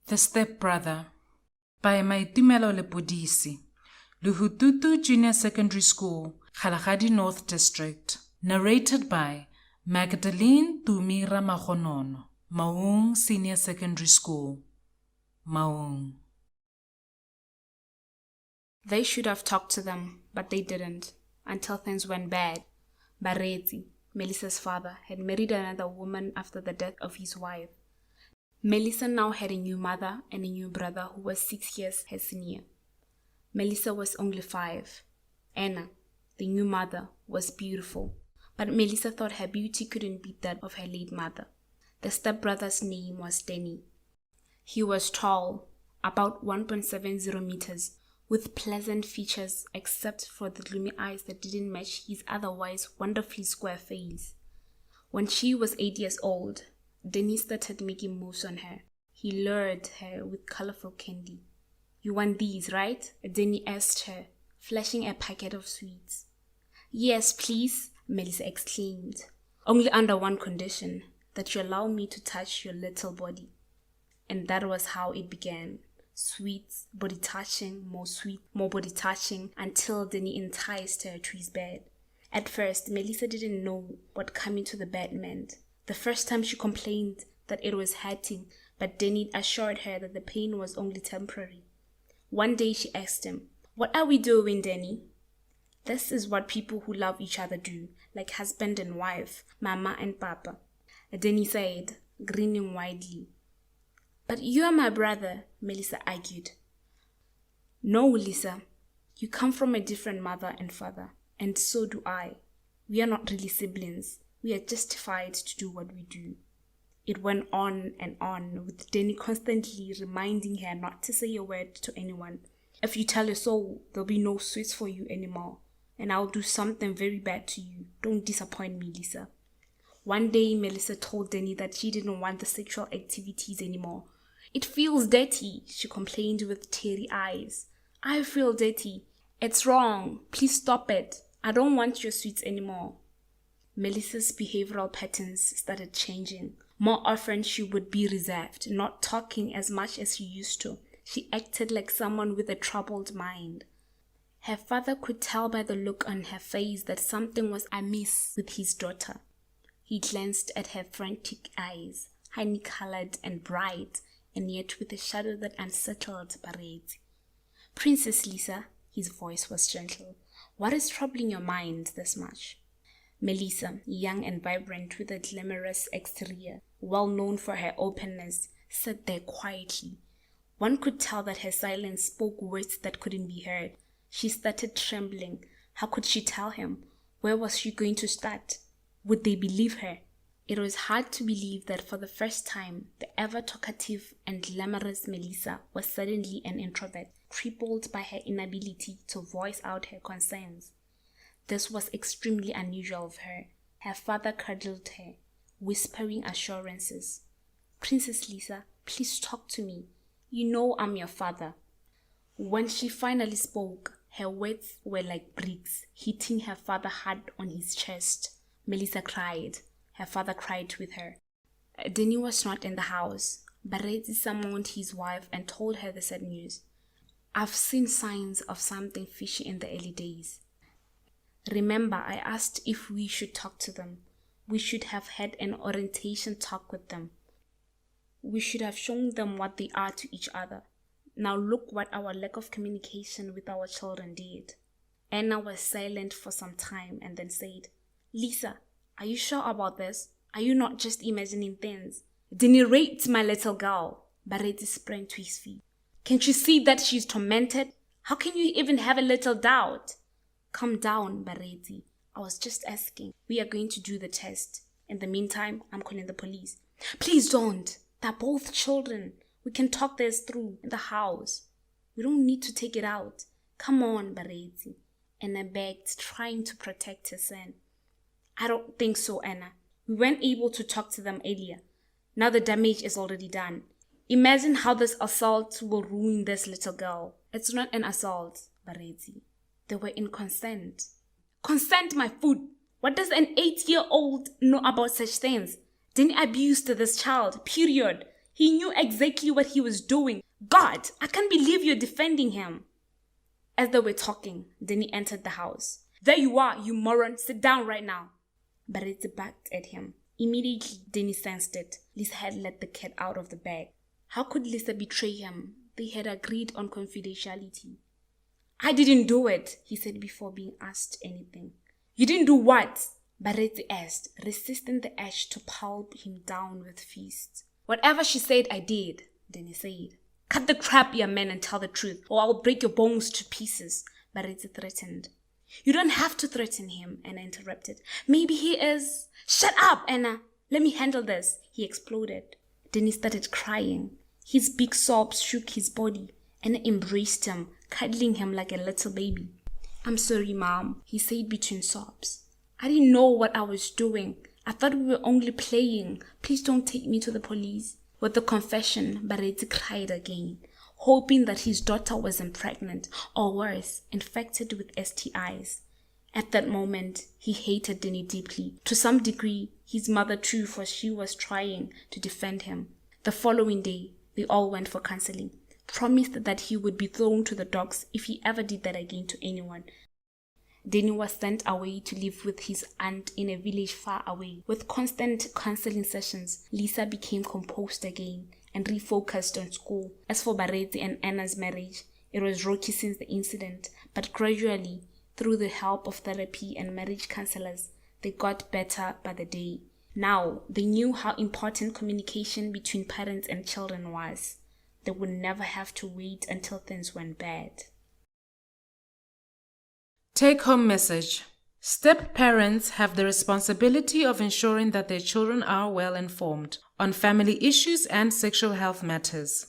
The Stepbrother by Maitumelo Lepodisi, Luhututu Junior Secondary School, Kgalagadi North District. Narrated by Magdalene Tumira Magonono, Maung Senior Secondary School, Maung. They should have talked to them, but they didn't, until things went bad. Barezi, Melissa's father, had married another woman after the death of his wife. Melissa now had a new mother and a new brother who was 6 years her senior. Melissa was only 5. Anna, the new mother, was beautiful, but Melissa thought her beauty couldn't beat that of her late mother. The stepbrother's name was Danny. He was tall, about 1.70 meters, with pleasant features except for the gloomy eyes that didn't match his otherwise wonderfully square face. When she was 8 years old, Danny started making moves on her. He lured her with colorful candy. "You want these, right?" Danny asked her, flashing a packet of sweets. "Yes, please," Melissa exclaimed. "Only under one condition, that you allow me to touch your little body." And that was how it began. Sweets, body touching, more sweet, more body touching, until Danny enticed her to his bed. At first, Melissa didn't know what coming to the bed meant. The first time she complained that it was hurting, but Danny assured her that the pain was only temporary. One day she asked him, "What are we doing, Danny?" "This is what people who love each other do, like husband and wife, mama and papa," Danny said, grinning widely. "But you are my brother," Melissa argued. "No, Lisa, you come from a different mother and father, and so do I. We are not really siblings. We are justified to do what we do." It went on and on, with Danny constantly reminding her not to say a word to anyone. "If you tell your soul, there'll be no sweets for you anymore, and I'll do something very bad to you. Don't disappoint me, Lisa." One day, Melissa told Danny that she didn't want the sexual activities anymore. "It feels dirty," she complained with teary eyes. "I feel dirty. It's wrong. Please stop it. I don't want your sweets anymore." Melissa's behavioral patterns started changing. More often, she would be reserved, not talking as much as she used to. She acted like someone with a troubled mind. Her father could tell by the look on her face that something was amiss with his daughter. He glanced at her frantic eyes, honey-colored and bright, and yet with a shadow that unsettled Barezi. "Princess Lisa," his voice was gentle, "what is troubling your mind this much?" Melissa, young and vibrant with a glamorous exterior, well known for her openness, sat there quietly. One could tell that her silence spoke words that couldn't be heard. She started trembling. How could she tell him? Where was she going to start? Would they believe her? It was hard to believe that for the first time, the ever-talkative and glamorous Melissa was suddenly an introvert, crippled by her inability to voice out her concerns. This was extremely unusual of her. Her father cuddled her, whispering assurances. "Princess Lisa, please talk to me. You know I'm your father." When she finally spoke, her words were like bricks, hitting her father hard on his chest. Melissa cried. Her father cried with her. Danny was not in the house. Barezi summoned his wife and told her the sad news. "I've seen signs of something fishy in the early days. Remember, I asked if we should talk to them. We should have had an orientation talk with them. We should have shown them what they are to each other. Now look what our lack of communication with our children did." Anna was silent for some time and then said, "Lisa, are you sure about this? Are you not just imagining things?" "Danny raped my little girl." Barezi sprang to his feet. "Can't you see that she's tormented? How can you even have a little doubt?" "Calm down, Barezi. I was just asking. We are going to do the test. In the meantime, I'm calling the police." "Please don't. They're both children. We can talk this through in the house. We don't need to take it out. Come on, Barezi." Anna begged, trying to protect her son. "I don't think so, Anna. We weren't able to talk to them earlier. Now the damage is already done. Imagine how this assault will ruin this little girl." "It's not an assault, Barezi. They were in consent." "Consent, my foot! What does an 8-year-old know about such things? Danny abused this child, period. He knew exactly what he was doing. God, I can't believe you're defending him. As they were talking, Denny entered the house. There you are, you moron. Sit down right now. Barezi backed at him. Immediately, Denny sensed it. Lisa had let the cat out of the bag. How could Lisa betray him? They had agreed on confidentiality. I didn't do it, he said before being asked anything. You didn't do what? Barezi asked, resisting the urge to pound him down with fists. Whatever she said, I did, Denny said. Cut the crap, young man, and tell the truth, or I will break your bones to pieces, Barezi threatened. You don't have to threaten him, Anna interrupted. Maybe he is... Shut up, Anna. Let me handle this, he exploded. Denny started crying. His big sobs shook his body. Anna embraced him, cuddling him like a little baby. I'm sorry, Mom, he said between sobs. I didn't know what I was doing. I thought we were only playing. Please don't take me to the police. With the confession, Barezi cried again, hoping that his daughter wasn't pregnant, or worse, infected with STIs. At that moment, he hated Denny deeply. To some degree, his mother too, for she was trying to defend him. The following day, they all went for counseling, promised that he would be thrown to the dogs if he ever did that again to anyone. Denny was sent away to live with his aunt in a village far away. With constant counseling sessions, Lisa became composed again and refocused on school. As for Barezi and Anna's marriage, it was rocky since the incident, but gradually, through the help of therapy and marriage counselors, they got better by the day. Now, they knew how important communication between parents and children was. They would never have to wait until things went bad. Take-home message. Step-parents have the responsibility of ensuring that their children are well informed on family issues and sexual health matters.